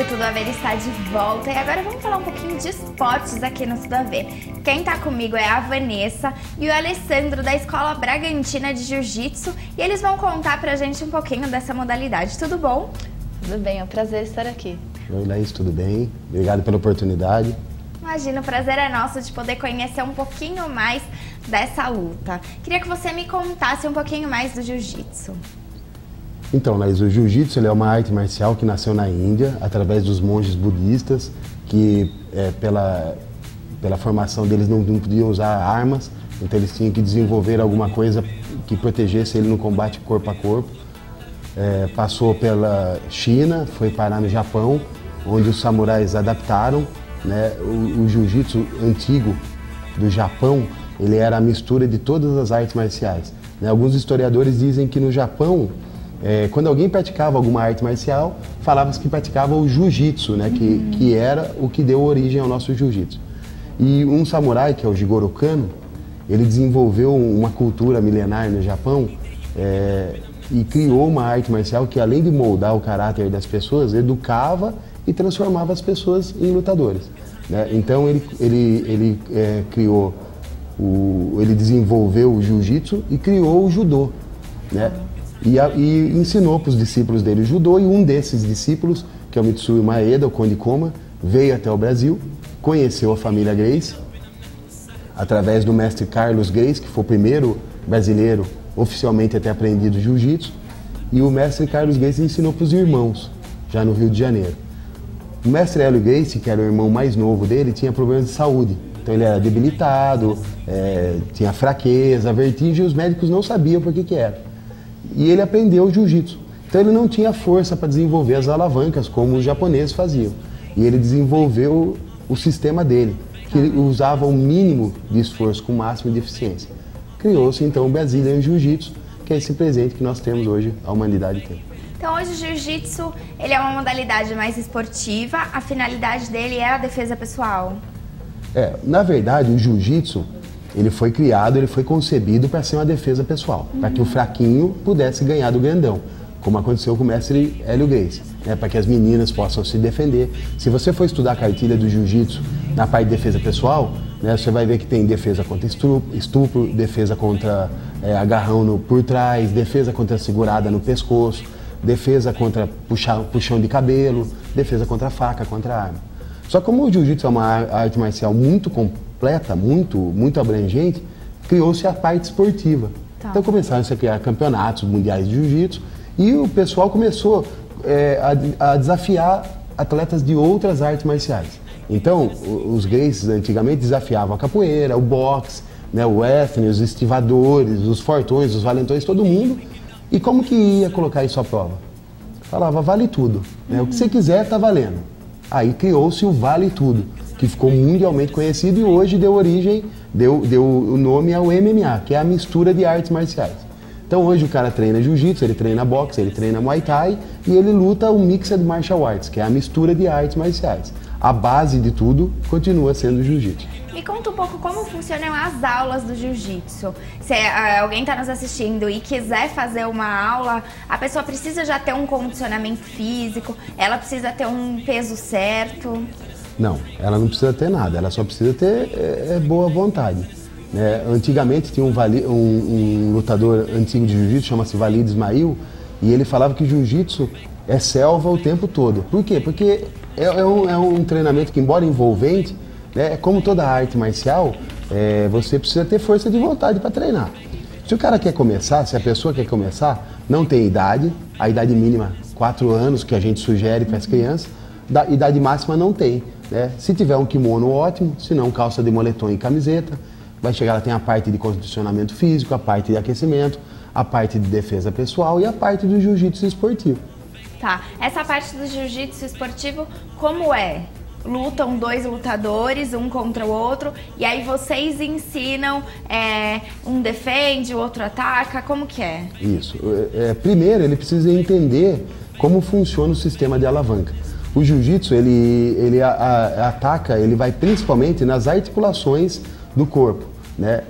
o Tudo a Ver está de volta e agora vamos falar um pouquinho de esportes aqui no Tudo a Ver. Quem tá comigo é a Vanessa e o Alessandro da Escola Bragantina de Jiu-Jitsu e eles vão contar pra gente um pouquinho dessa modalidade. Tudo bom? Tudo bem, é um prazer estar aqui. Oi, Laís, tudo bem? Obrigado pela oportunidade. Imagina, o prazer é nosso de poder conhecer um pouquinho mais dessa luta. Queria que você me contasse um pouquinho mais do Jiu-Jitsu. Então, Laís, o Jiu-Jitsu é uma arte marcial que nasceu na Índia, através dos monges budistas, que pela formação deles não podiam usar armas, então eles tinham que desenvolver alguma coisa que protegesse ele no combate corpo a corpo. Passou pela China, foi parar no Japão, onde os samurais adaptaram, né? O Jiu-Jitsu antigo do Japão, ele era a mistura de todas as artes marciais, né? Alguns historiadores dizem que no Japão, quando alguém praticava alguma arte marcial, falava-se que praticava o jiu-jitsu, né? Que era o que deu origem ao nosso jiu-jitsu. E um samurai, que é o Jigoro Kano, ele desenvolveu uma cultura milenar no Japão e criou uma arte marcial que, além de moldar o caráter das pessoas, educava e transformava as pessoas em lutadores, né? Então ele desenvolveu o jiu-jitsu e criou o judô, né? E ensinou para os discípulos dele o judô, e um desses discípulos, que é o Mitsui Maeda, o Conde Koma, veio até o Brasil, conheceu a família Gracie, através do mestre Carlos Gracie, que foi o primeiro brasileiro oficialmente a ter aprendido jiu-jitsu, e o mestre Carlos Gracie ensinou para os irmãos, já no Rio de Janeiro. O mestre Hélio Gracie, que era o irmão mais novo dele, tinha problemas de saúde, então ele era debilitado, tinha fraqueza, vertigem, e os médicos não sabiam por que era. E ele aprendeu jiu-jitsu. Então ele não tinha força para desenvolver as alavancas como os japoneses faziam. E ele desenvolveu o sistema dele, que usava o mínimo de esforço com o máximo de eficiência. Criou-se então o Brazilian Jiu-Jitsu, que é esse presente que nós temos hoje, a humanidade tem. Então hoje o Jiu-Jitsu, ele é uma modalidade mais esportiva, a finalidade dele é a defesa pessoal? Na verdade o Jiu-Jitsu, ele foi criado, ele foi concebido para ser uma defesa pessoal, para que o fraquinho pudesse ganhar do grandão, como aconteceu com o mestre Hélio Gracie, né, para que as meninas possam se defender. Se você for estudar a cartilha do Jiu-Jitsu na parte de defesa pessoal, né, você vai ver que tem defesa contra estupro, defesa contra agarrão por trás, defesa contra segurada no pescoço, defesa contra puxão de cabelo, defesa contra faca, contra arma. Só que como o Jiu-Jitsu é uma arte marcial muito completa, muito abrangente, criou-se a parte esportiva. Tá. Então começaram a criar campeonatos mundiais de Jiu-Jitsu e o pessoal começou a desafiar atletas de outras artes marciais. Então os Gracies antigamente desafiavam a capoeira, o boxe, né, o wrestling, os estivadores, os fortões, os valentões, todo mundo. E como que ia colocar isso à prova? Falava, vale tudo, né? O que você quiser tá valendo. Aí criou-se o Vale Tudo, que ficou mundialmente conhecido e hoje deu o nome ao MMA, que é a mistura de artes marciais. Então hoje o cara treina jiu-jitsu, ele treina boxe, ele treina muay thai e ele luta o Mixed Martial Arts, que é a mistura de artes marciais. A base de tudo continua sendo o jiu-jitsu. Me conta um pouco como funcionam as aulas do jiu-jitsu. Se alguém está nos assistindo e quiser fazer uma aula, a pessoa precisa já ter um condicionamento físico, ela precisa ter um peso certo? Não, ela não precisa ter nada, ela só precisa ter boa vontade. Antigamente tinha um lutador antigo de jiu-jitsu, chama-se Walid Ismail, e ele falava que jiu-jitsu é selva o tempo todo. Por quê? Porque é um treinamento que, embora envolvente, né, como toda arte marcial, você precisa ter força de vontade para treinar. Se o cara quer começar, se a pessoa quer começar, não tem idade, a idade mínima 4 anos que a gente sugere para as crianças, idade máxima não tem, né? Se tiver um kimono, ótimo, se não, calça de moletom e camiseta. Vai chegar, ela tem a parte de condicionamento físico, a parte de aquecimento, a parte de defesa pessoal e a parte do jiu-jitsu esportivo. Tá, essa parte do jiu-jitsu esportivo, como é? Lutam 2 lutadores, um contra o outro, e aí vocês ensinam, um defende, o outro ataca, como que é? Isso. Primeiro, ele precisa entender como funciona o sistema de alavanca. O jiu-jitsu, ele ataca, ele vai principalmente nas articulações do corpo, né?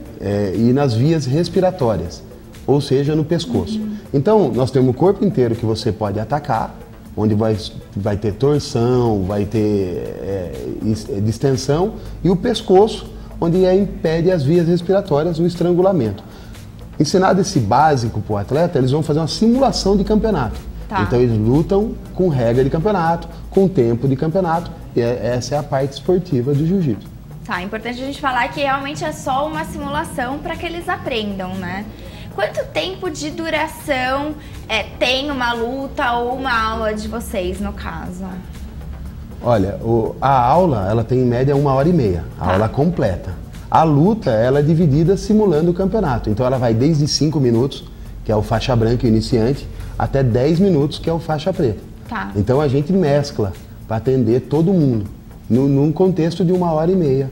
E nas vias respiratórias, ou seja, no pescoço. Então, nós temos o corpo inteiro que você pode atacar, onde vai ter torção, vai ter distensão, e o pescoço, onde impede as vias respiratórias, o estrangulamento. Ensinado esse básico para o atleta, eles vão fazer uma simulação de campeonato. Tá. Então eles lutam com regra de campeonato, com tempo de campeonato, e essa é a parte esportiva do jiu-jitsu. Tá, é importante a gente falar que realmente é só uma simulação para que eles aprendam, né? Quanto tempo de duração tem uma luta ou uma aula de vocês, no caso? Olha, a aula, ela tem em média 1h30, a aula completa. A luta, ela é dividida simulando o campeonato. Então ela vai desde 5 minutos, que é o faixa branca iniciante, até 10 minutos, que é o faixa preta. Tá. Então a gente mescla para atender todo mundo, num contexto de 1h30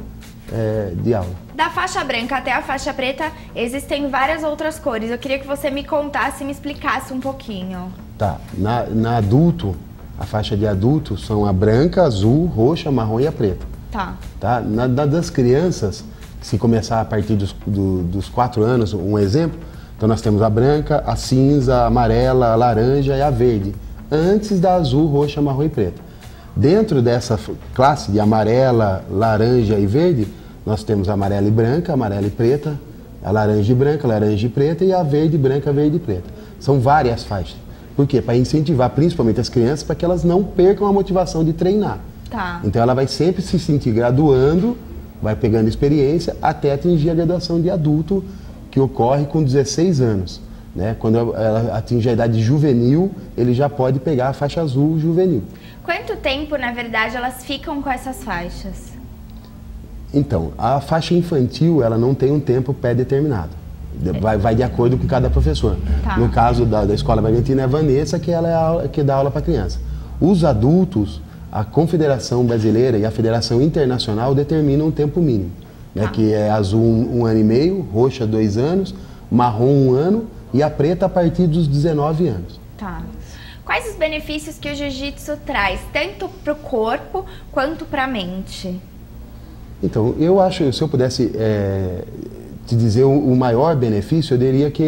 de aula. Da faixa branca até a faixa preta, existem várias outras cores. Eu queria que você me contasse e me explicasse um pouquinho. Tá. Na adulto, a faixa de adulto são a branca, azul, roxa, marrom e a preta. Tá. Das crianças, se começar a partir dos 4 anos, um exemplo, então nós temos a branca, a cinza, a amarela, a laranja e a verde, antes da azul, roxa, marrom e preta. Dentro dessa classe de amarela, laranja e verde, nós temos a amarela e branca, amarela e preta, a laranja e branca, laranja e preta e a verde, branca, verde e preta. São várias faixas. Por quê? Para incentivar principalmente as crianças para que elas não percam a motivação de treinar. Tá. Então ela vai sempre se sentir graduando, vai pegando experiência até atingir a graduação de adulto, que ocorre com 16 anos. Né? Quando ela atinge a idade juvenil, ele já pode pegar a faixa azul juvenil. Quanto tempo, na verdade, elas ficam com essas faixas? Então, a faixa infantil, ela não tem um tempo pré-determinado. Vai de acordo com cada professor. Tá. No caso da Escola Bragantina, é a Vanessa, que ela que dá aula para criança. Os adultos, a Confederação Brasileira e a Federação Internacional determinam um tempo mínimo. Né, que é azul 1 ano e meio, roxa 2 anos, marrom 1 ano e a preta a partir dos 19 anos. Tá. Quais os benefícios que o jiu-jitsu traz, tanto para o corpo quanto para a mente? Então, eu acho, se eu pudesse te dizer o maior benefício, eu diria que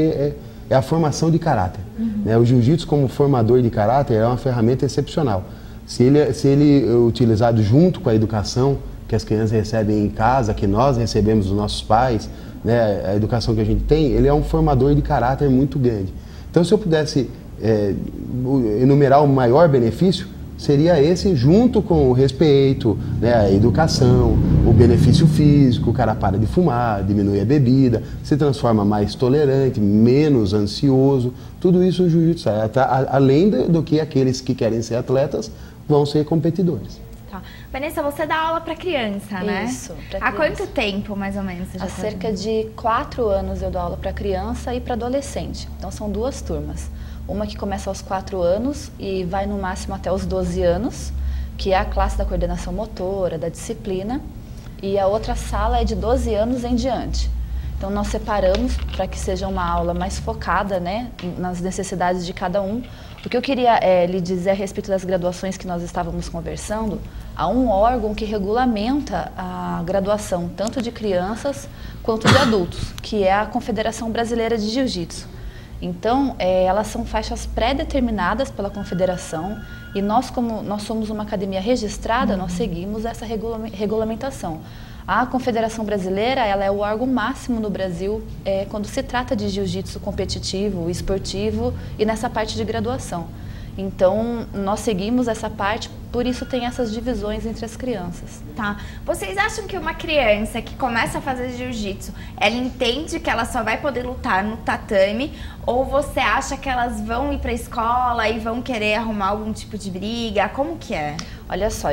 é a formação de caráter. Né? O jiu-jitsu como formador de caráter é uma ferramenta excepcional. Se ele é utilizado junto com a educação que as crianças recebem em casa, que nós recebemos dos nossos pais, né, a educação que a gente tem, ele é um formador de caráter muito grande. Então, se eu pudesse enumerar o maior benefício, seria esse, junto com o respeito, né, a educação, o benefício físico, o cara para de fumar, diminui a bebida, se transforma mais tolerante, menos ansioso, tudo isso o jiu-jitsu, além do que aqueles que querem ser atletas vão ser competidores. Tá. Vanessa, você dá aula para criança, né? Isso, para criança. Há quanto tempo, mais ou menos? Você já Há cerca de 4 anos eu dou aula para criança e para adolescente. Então são 2 turmas. Uma que começa aos 4 anos e vai no máximo até os 12 anos, que é a classe da coordenação motora, da disciplina. E a outra sala é de 12 anos em diante. Então nós separamos para que seja uma aula mais focada, né, nas necessidades de cada um. O que eu queria lhe dizer a respeito das graduações que nós estávamos conversando, há um órgão que regulamenta a graduação tanto de crianças quanto de adultos, que é a Confederação Brasileira de Jiu-Jitsu. Então, elas são faixas pré-determinadas pela Confederação e nós, como nós somos uma academia registrada, nós seguimos essa regulamentação. A Confederação Brasileira, ela é o órgão máximo no Brasil quando se trata de jiu-jitsu competitivo, esportivo e nessa parte de graduação. Então, nós seguimos essa parte, por isso tem essas divisões entre as crianças. Tá. Vocês acham que uma criança que começa a fazer jiu-jitsu, ela entende que ela só vai poder lutar no tatame? Ou você acha que elas vão ir pra escola e vão querer arrumar algum tipo de briga? Como que é? Olha só,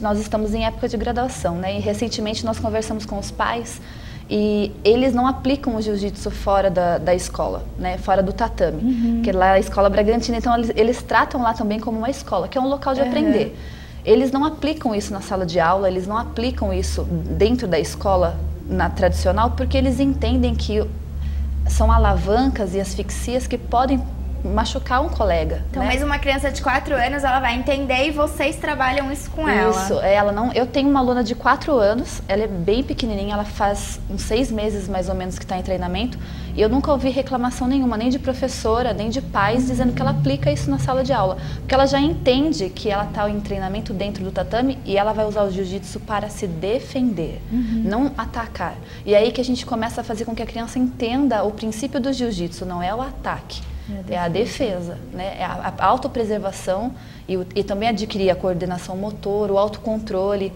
nós estamos em época de graduação, né? E recentemente nós conversamos com os pais e eles não aplicam o jiu-jitsu fora da escola, né? Fora do tatame, porque lá é a Escola Bragantina, então eles tratam lá também como uma escola, que é um local de aprender. Eles não aplicam isso na sala de aula, eles não aplicam isso dentro da escola tradicional, porque eles entendem que são alavancas e asfixias que podem machucar um colega. Então, né? mas uma criança de 4 anos, ela vai entender e vocês trabalham isso com ela. Isso, ela não. Eu tenho uma aluna de 4 anos, ela é bem pequenininha, ela faz uns 6 meses mais ou menos que está em treinamento, e eu nunca ouvi reclamação nenhuma, nem de professora, nem de pais, dizendo que ela aplica isso na sala de aula. Porque ela já entende que ela está em treinamento dentro do tatame e ela vai usar o jiu-jitsu para se defender, não atacar. E aí que a gente começa a fazer com que a criança entenda o princípio do jiu-jitsu, não é o ataque. É a defesa, né? É a autopreservação e também adquirir a coordenação motor, o autocontrole.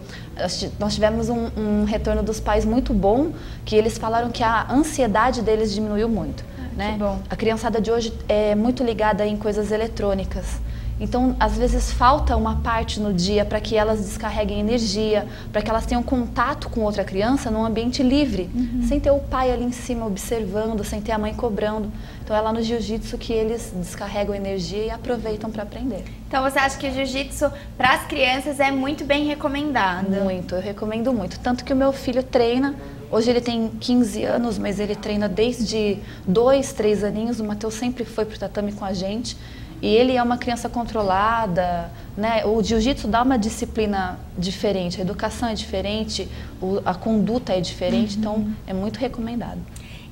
Nós tivemos um retorno dos pais muito bom, que eles falaram que a ansiedade deles diminuiu muito. Né? Que bom. A criançada de hoje é muito ligada em coisas eletrônicas. Então, às vezes, falta uma parte no dia para que elas descarreguem energia, para que elas tenham contato com outra criança num ambiente livre, sem ter o pai ali em cima observando, sem ter a mãe cobrando. Então, é lá no jiu-jitsu que eles descarregam energia e aproveitam para aprender. Então, você acha que o jiu-jitsu para as crianças é muito bem recomendado? Muito, eu recomendo muito. Tanto que o meu filho treina. Hoje ele tem 15 anos, mas ele treina desde 2, 3 aninhos. O Matheus sempre foi pro tatame com a gente. E ele é uma criança controlada, né? O jiu-jitsu dá uma disciplina diferente, a educação é diferente, a conduta é diferente, então é muito recomendado.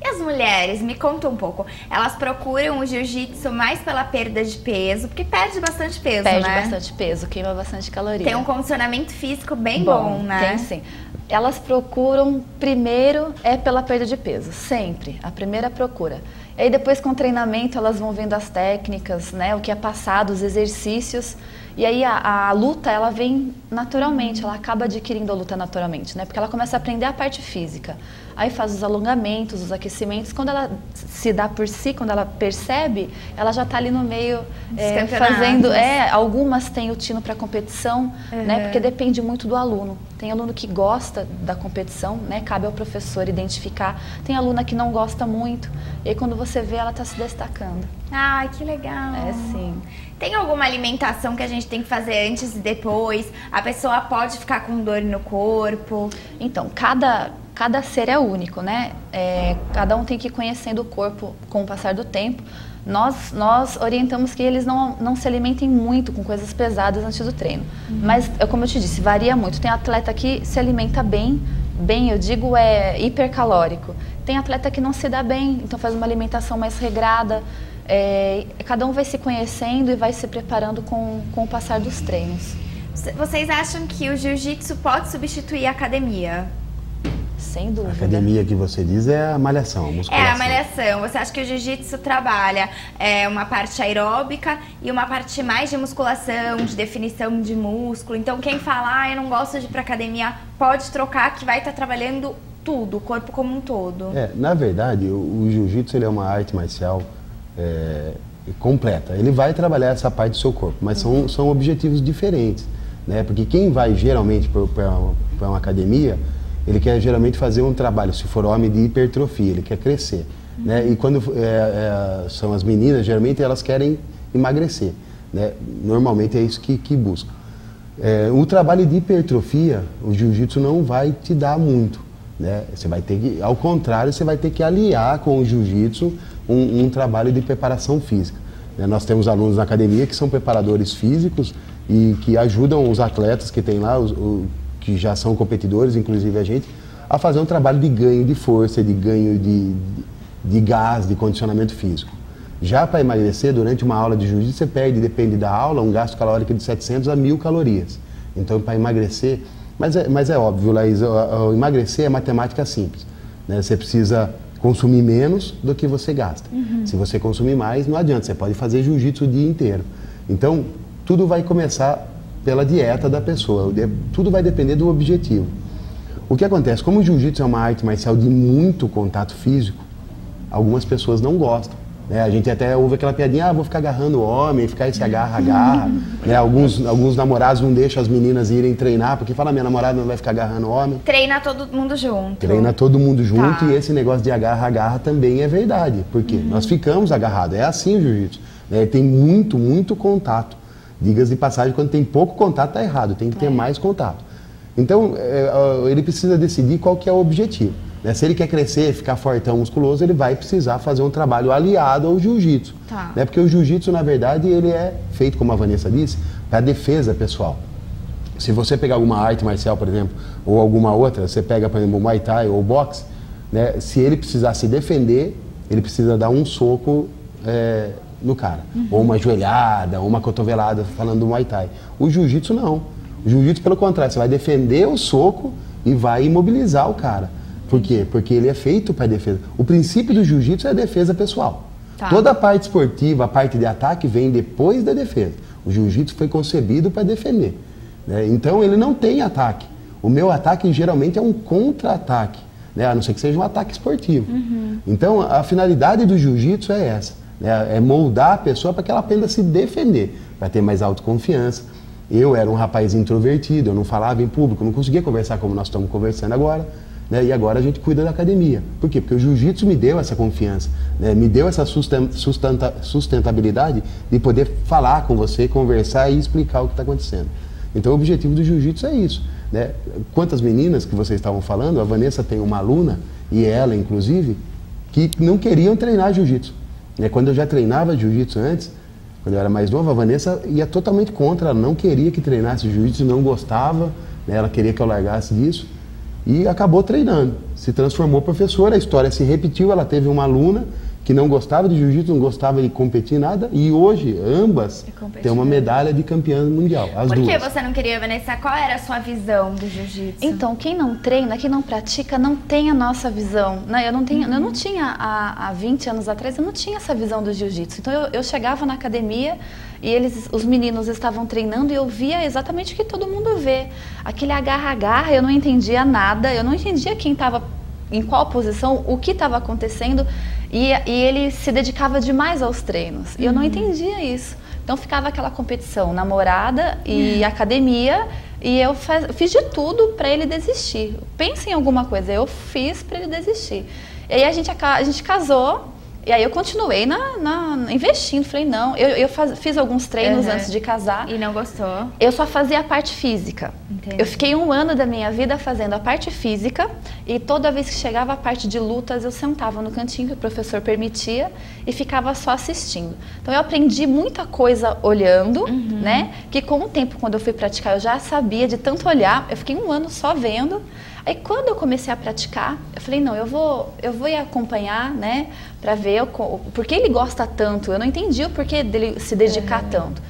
E as mulheres, me conta um pouco, elas procuram o jiu-jitsu mais pela perda de peso, porque perde bastante peso, né? Perde bastante peso, queima bastante caloria. Tem um condicionamento físico bem bom, né? Tem sim. Elas procuram, primeiro, pela perda de peso, sempre, a primeira procura. E aí depois com o treinamento elas vão vendo as técnicas, né, o que é passado, os exercícios. E aí a luta, ela vem naturalmente, ela acaba adquirindo a luta naturalmente, né? Porque ela começa a aprender a parte física. Aí faz os alongamentos, os aquecimentos. Quando ela se dá por si, quando ela percebe, ela já está ali no meio fazendo... algumas têm o tino para competição, né? Porque depende muito do aluno. Tem aluno que gosta da competição, né? Cabe ao professor identificar. Tem aluna que não gosta muito. E aí quando você vê, ela está se destacando. Ai, que legal. É, sim. Tem alguma alimentação que a gente tem que fazer antes e depois? A pessoa pode ficar com dor no corpo? Então, cada ser é único, né? Cada um tem que ir conhecendo o corpo com o passar do tempo. Nós orientamos que eles não se alimentem muito com coisas pesadas antes do treino. Mas, como eu te disse, varia muito. Tem atleta que se alimenta bem, eu digo, hipercalórico. Tem atleta que não se dá bem, então faz uma alimentação mais regrada. Cada um vai se conhecendo e vai se preparando com o passar dos treinos. Vocês acham que o jiu-jitsu pode substituir a academia? Sem dúvida. A academia que você diz é a malhação, a musculação. É a malhação. Você acha que o jiu-jitsu trabalha uma parte aeróbica e uma parte mais de musculação, de definição de músculo? Então quem fala, eu não gosto de ir pra academia, pode trocar que vai estar trabalhando tudo, o corpo como um todo. Na verdade, o jiu-jitsu ele é uma arte marcial completa. Ele vai trabalhar essa parte do seu corpo, mas são objetivos diferentes, né? Porque quem vai geralmente para uma academia, ele quer geralmente fazer um trabalho, se for homem, de hipertrofia, ele quer crescer, né? E quando são as meninas, geralmente elas querem emagrecer, né? Normalmente é isso que buscam. O trabalho de hipertrofia, o jiu-jitsu não vai te dar muito, né? Você vai ter que, ao contrário, você vai ter que aliar com o jiu-jitsu um trabalho de preparação física, né? Nós temos alunos na academia que são preparadores físicos e que ajudam os atletas que tem lá, que já são competidores, inclusive a gente, a fazer um trabalho de ganho de força, de ganho de gás, de condicionamento físico. Já para emagrecer, durante uma aula de jiu-jitsu, você perde, depende da aula, um gasto calórico de 700 a 1000 calorias. Então, para emagrecer... Mas é óbvio, Laís, emagrecer é matemática simples, né? Você precisa consumir menos do que você gasta. Se você consumir mais, não adianta, você pode fazer jiu-jitsu o dia inteiro. Então, tudo vai começar pela dieta da pessoa, tudo vai depender do objetivo. O que acontece, como o jiu-jitsu é uma arte marcial de muito contato físico, algumas pessoas não gostam, né? A gente até ouve aquela piadinha, vou ficar agarrando o homem, ficar esse agarra, né? Alguns namorados não deixam as meninas irem treinar, porque fala, minha namorada não vai ficar agarrando o homem. Treina todo mundo junto. Treina todo mundo junto, e esse negócio de agarra também é verdade, porque nós ficamos agarrados, é assim o jiu-jitsu, né? Tem muito contato. Diga-se de passagem, quando tem pouco contato está errado, tem que ter mais contato. Então, ele precisa decidir qual que é o objetivo. né? Se ele quer crescer, ficar fortão, musculoso, ele vai precisar fazer um trabalho aliado ao jiu-jitsu. Tá. Né? Porque o jiu-jitsu, na verdade, ele é feito, como a Vanessa disse, para defesa pessoal. Se você pegar alguma arte marcial, por exemplo, ou alguma outra, você pega, por exemplo, o Muay Thai ou o boxe, né? Se ele precisar se defender, ele precisa dar um soco no cara. Ou uma joelhada, ou uma cotovelada, falando do Muay Thai. O jiu-jitsu não. O jiu-jitsu, pelo contrário, você vai defender o soco e vai imobilizar o cara. Por quê? Porque ele é feito para defesa. O princípio do jiu-jitsu é a defesa pessoal. Tá. Toda a parte esportiva, a parte de ataque, vem depois da defesa. O jiu-jitsu foi concebido para defender. Né? Então ele não tem ataque. O meu ataque geralmente é um contra-ataque, né? A não ser que seja um ataque esportivo. Então a finalidade do jiu-jitsu é essa, né? É moldar a pessoa para que ela aprenda a se defender, para ter mais autoconfiança. Eu era um rapaz introvertido, eu não falava em público, não conseguia conversar como nós estamos conversando agora, né? E agora a gente cuida da academia. Por quê? Porque o jiu-jitsu me deu essa confiança, né? Me deu essa sustentabilidade de poder falar com você, conversar e explicar o que está acontecendo. Então o objetivo do jiu-jitsu é isso, né? Quantas meninas que vocês estavam falando, a Vanessa tem uma aluna, e ela inclusive, que não queriam treinar jiu-jitsu. Né? Quando eu já treinava jiu-jitsu antes, quando eu era mais nova, a Vanessa ia totalmente contra, ela não queria que treinasse jiu-jitsu, não gostava, né? Ela queria que eu largasse disso, e acabou treinando, se transformou professora, a história se repetiu, ela teve uma aluna que não gostava de jiu-jitsu, não gostava de competir em nada, e hoje ambas têm uma medalha de campeã mundial, as duas. Por que você não queria, Vanessa? Qual era a sua visão do jiu-jitsu? Então, quem não treina, quem não pratica, não tem a nossa visão. Né? Eu não tinha, há 20 anos atrás, eu não tinha essa visão do jiu-jitsu. Então, eu chegava na academia e os meninos estavam treinando e eu via exatamente o que todo mundo vê. Aquele agarra-agarra, eu não entendia nada, eu não entendia quem estava em qual posição, o que estava acontecendo, e ele se dedicava demais aos treinos. E eu não entendia isso. Então ficava aquela competição, namorada e academia, e eu fiz de tudo para ele desistir. Pensa em alguma coisa, eu fiz para ele desistir. E aí a gente casou, e aí eu continuei investindo. Falei, não, eu fiz alguns treinos antes de casar. E não gostou? Eu só fazia a parte física. Entendi. Eu fiquei 1 ano da minha vida fazendo a parte física, e toda vez que chegava a parte de lutas, eu sentava no cantinho que o professor permitia e ficava só assistindo. Então eu aprendi muita coisa olhando, né? Que com o tempo, quando eu fui praticar, eu já sabia de tanto olhar. Eu fiquei 1 ano só vendo. Aí quando eu comecei a praticar, eu falei, não, eu vou ir acompanhar, né, para ver por que ele gosta tanto. Eu não entendi o porquê dele se dedicar tanto.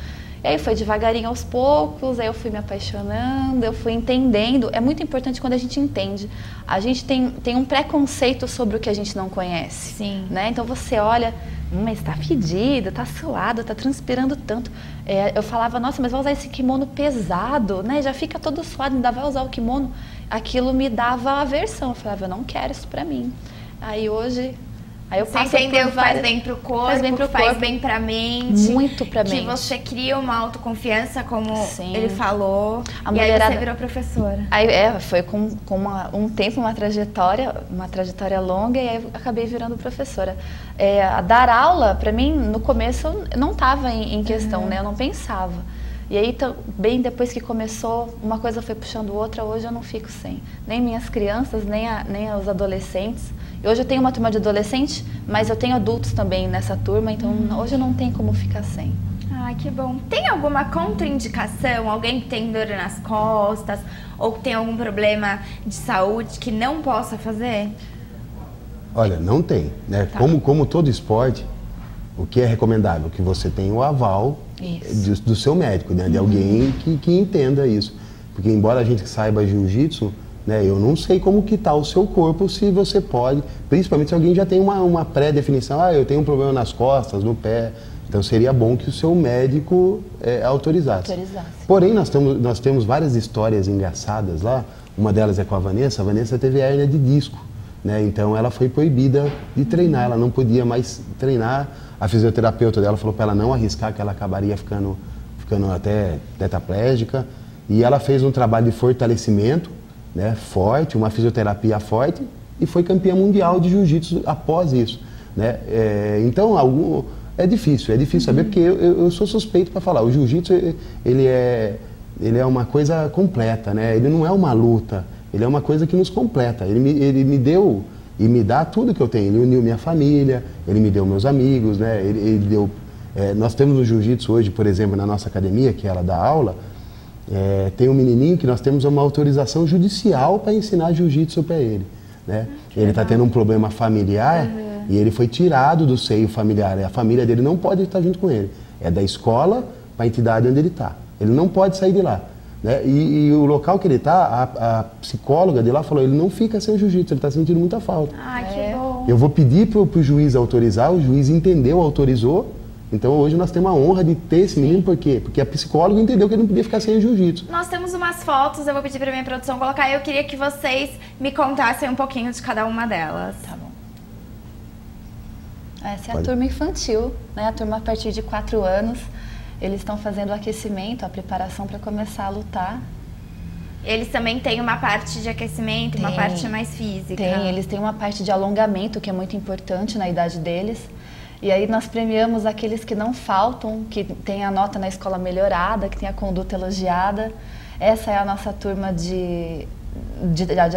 E aí foi devagarinho aos poucos, aí eu fui me apaixonando, eu fui entendendo. É muito importante quando a gente entende. A gente tem um preconceito sobre o que a gente não conhece. Sim. Né? Então você olha, mas tá fedido, tá suado, tá transpirando tanto. Eu falava, nossa, mas vai usar esse kimono pesado, né? Já fica todo suado, ainda vai usar o kimono. Aquilo me dava aversão. Eu falava, eu não quero isso pra mim. Aí hoje... Aí eu passo você entendeu que faz bem pro corpo, faz bem pra mente. Muito pra mente. Que você cria uma autoconfiança, como Sim. ele falou. A e aí mulherada... você virou professora. Aí foi com um tempo, uma trajetória longa, e aí eu acabei virando professora. Dar aula, pra mim, no começo, não estava em questão, né? Eu não pensava. E aí, bem depois que começou, uma coisa foi puxando outra, hoje eu não fico sem. Nem minhas crianças, nem os adolescentes. E hoje eu tenho uma turma de adolescente, mas eu tenho adultos também nessa turma, então hoje não tem como ficar sem. Ah, que bom. Tem alguma contraindicação? Alguém que tem dor nas costas ou que tem algum problema de saúde que não possa fazer? Olha, não tem, né? Tá. Como todo esporte, o que é recomendável? Que você tenha o aval do seu médico, né? De alguém que entenda isso. Porque embora a gente saiba jiu-jitsu, né, eu não sei como que está o seu corpo, se você pode, principalmente se alguém já tem uma pré-definição, eu tenho um problema nas costas, no pé, então seria bom que o seu médico autorizasse. Porém, nós temos várias histórias engraçadas lá, uma delas é com a Vanessa teve hérnia de disco, né, então ela foi proibida de treinar, ela não podia mais treinar, a fisioterapeuta dela falou para ela não arriscar, que ela acabaria ficando até tetraplégica, e ela fez um trabalho de fortalecimento, né, forte, uma fisioterapia forte, e foi campeã mundial de jiu-jitsu após isso, né? Então é difícil saber, porque eu sou suspeito para falar. O jiu-jitsu ele é uma coisa completa, né? Ele não é uma luta, ele é uma coisa que nos completa. Ele me deu e me dá tudo que eu tenho. Ele uniu minha família, ele me deu meus amigos, né? Ele deu... nós temos no jiu-jitsu hoje, por exemplo, na nossa academia, que ela dá aula, tem um menininho que nós temos uma autorização judicial para ensinar jiu-jitsu para ele, né? Ele está tendo um problema familiar e ele foi tirado do seio familiar. A família dele não pode estar junto com ele. É da escola para a entidade onde ele está. Ele não pode sair de lá, né? E o local que ele está, a psicóloga de lá falou, ele não fica sem jiu-jitsu, ele está sentindo muita falta. Ah, que bom. Eu vou pedir para o juiz autorizar, o juiz entendeu, autorizou. Então hoje nós temos a honra de ter esse menino, por quê? Porque a psicóloga entendeu que ele não podia ficar sem jiu-jitsu. Nós temos umas fotos, eu vou pedir para minha produção colocar, e eu queria que vocês me contassem um pouquinho de cada uma delas. Tá bom. Essa é a turma infantil, né? A turma a partir de 4 anos. Eles estão fazendo o aquecimento, a preparação para começar a lutar. Eles também têm uma parte de aquecimento, uma parte mais física. Tem, eles têm uma parte de alongamento, que é muito importante na idade deles. E aí nós premiamos aqueles que não faltam, que tem a nota na escola melhorada, que tem a conduta elogiada. Essa é a nossa turma de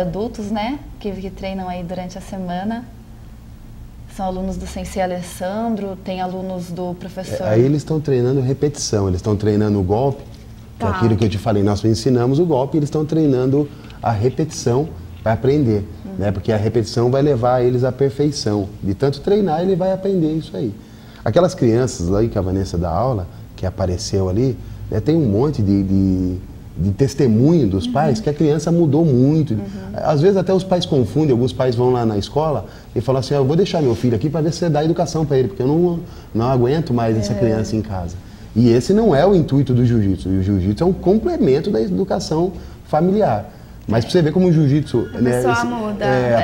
adultos, né? Que treinam aí durante a semana. São alunos do Sensei Alessandro, tem alunos do professor... Aí eles estão treinando repetição, eles estão treinando o golpe, que é aquilo que eu te falei, nós ensinamos o golpe, eles estão treinando a repetição para aprender, né? Porque a repetição vai levar eles à perfeição. De tanto treinar, ele vai aprender isso aí. Aquelas crianças lá que a Vanessa dá aula, que apareceu ali, né, tem um monte de testemunho dos pais que a criança mudou muito. Às vezes até os pais confundem, alguns pais vão lá na escola e falam assim, eu vou deixar meu filho aqui para ver se você dá educação para ele, porque eu não aguento mais essa criança em casa. E esse não é o intuito do jiu-jitsu. O jiu-jitsu é um complemento da educação familiar. Mas pra você ver como o jiu-jitsu... A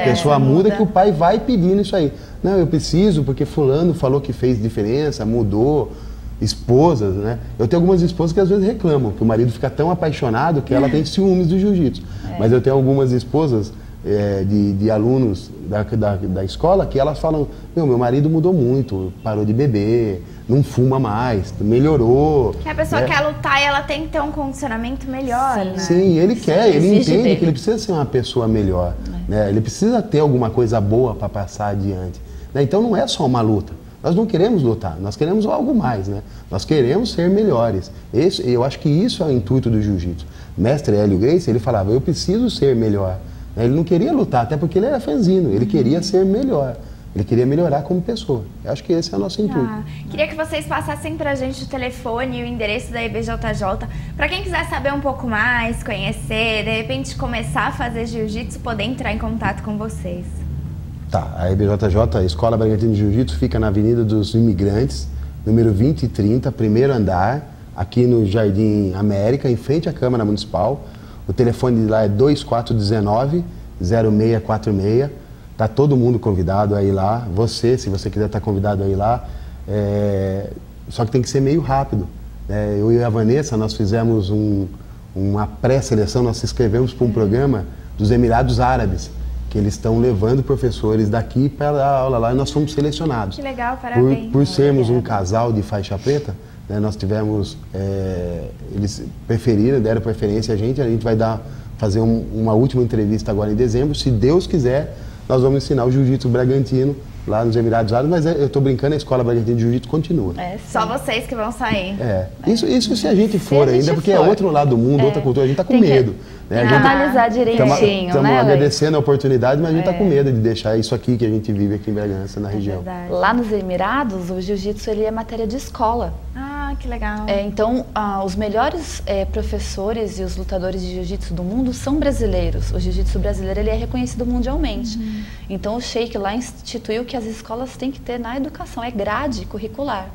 pessoa muda que o pai vai pedindo isso aí. Não, eu preciso porque fulano falou que fez diferença, mudou. Esposas, né? Eu tenho algumas esposas que às vezes reclamam que o marido fica tão apaixonado que ela tem ciúmes do jiu-jitsu. Mas eu tenho algumas esposas de alunos da escola que elas falam, meu marido mudou muito, parou de beber, não fuma mais, melhorou. Que a pessoa quer lutar e ela tem que ter um condicionamento melhor, né? Sim, ele quer, ele entende que ele precisa ser uma pessoa melhor, né? Ele precisa ter alguma coisa boa para passar adiante, né? Então não é só uma luta. Nós não queremos lutar, nós queremos algo mais, né? Nós queremos ser melhores. Eu acho que isso é o intuito do jiu-jitsu. Mestre Hélio Gracie, ele falava, eu preciso ser melhor. Ele não queria lutar, até porque ele era franzino, ele queria ser melhor. Ele queria melhorar como pessoa. Eu acho que esse é o nosso intuito. Queria que vocês passassem pra gente o telefone e o endereço da IBJJ, para quem quiser saber um pouco mais, conhecer, de repente começar a fazer jiu-jitsu, poder entrar em contato com vocês. Tá, a IBJJ, a Escola Bragantino de Jiu-Jitsu, fica na Avenida dos Imigrantes, número 2030, primeiro andar, aqui no Jardim América, em frente à Câmara Municipal. O telefone de lá é 2419-0646. Tá todo mundo convidado a ir lá. Você, se você quiser estar convidado a ir lá, só que tem que ser meio rápido. Eu e a Vanessa, nós fizemos uma pré-seleção, nós se inscrevemos para um programa dos Emirados Árabes, que eles estão levando professores daqui para dar aula lá e nós fomos selecionados. Que legal, parabéns. Por sermos um casal de faixa preta, né, nós tivemos, eles preferiram, deram preferência a gente vai fazer uma última entrevista agora em dezembro, se Deus quiser, nós vamos ensinar o Jiu-Jitsu Bragantino lá nos Emirados Árabes, mas eu estou brincando, a Escola Bragantino de Jiu-Jitsu continua. Só vocês que vão sair. Isso se a gente for ainda, porque é outro lado do mundo, outra cultura, a gente está com medo. Tem que analisar direitinho, Estamos agradecendo a oportunidade, mas a gente está com medo de deixar isso aqui que a gente vive aqui em Bragança, na região. Lá nos Emirados, o jiu-jitsu ele é matéria de escola. Ah, que legal. Então, os melhores professores e os lutadores de jiu-jitsu do mundo são brasileiros. O jiu-jitsu brasileiro ele é reconhecido mundialmente. Então, o Sheik lá instituiu que as escolas têm que ter na educação, é grade curricular.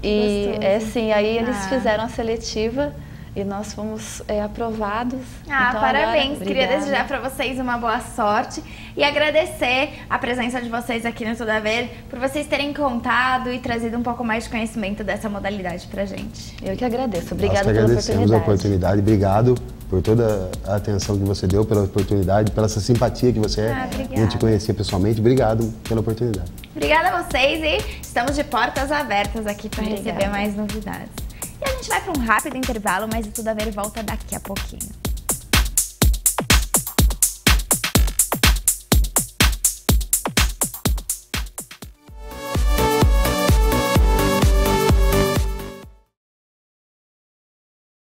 Que gostoso. Aí eles fizeram a seletiva e nós fomos aprovados. Então, parabéns. Agora, queria desejar para vocês uma boa sorte e agradecer a presença de vocês aqui no Tudo a Ver, por vocês terem contado e trazido um pouco mais de conhecimento dessa modalidade pra gente. Eu que agradeço. Obrigada pela oportunidade. Nós agradecemos a oportunidade. Obrigado por toda a atenção que você deu, pela oportunidade, pela essa simpatia que você é. Obrigada. Eu te conhecia pessoalmente. Obrigado pela oportunidade. Obrigada a vocês e estamos de portas abertas aqui para receber mais novidades. E a gente vai para um rápido intervalo, mas o Tudo a Ver volta daqui a pouquinho.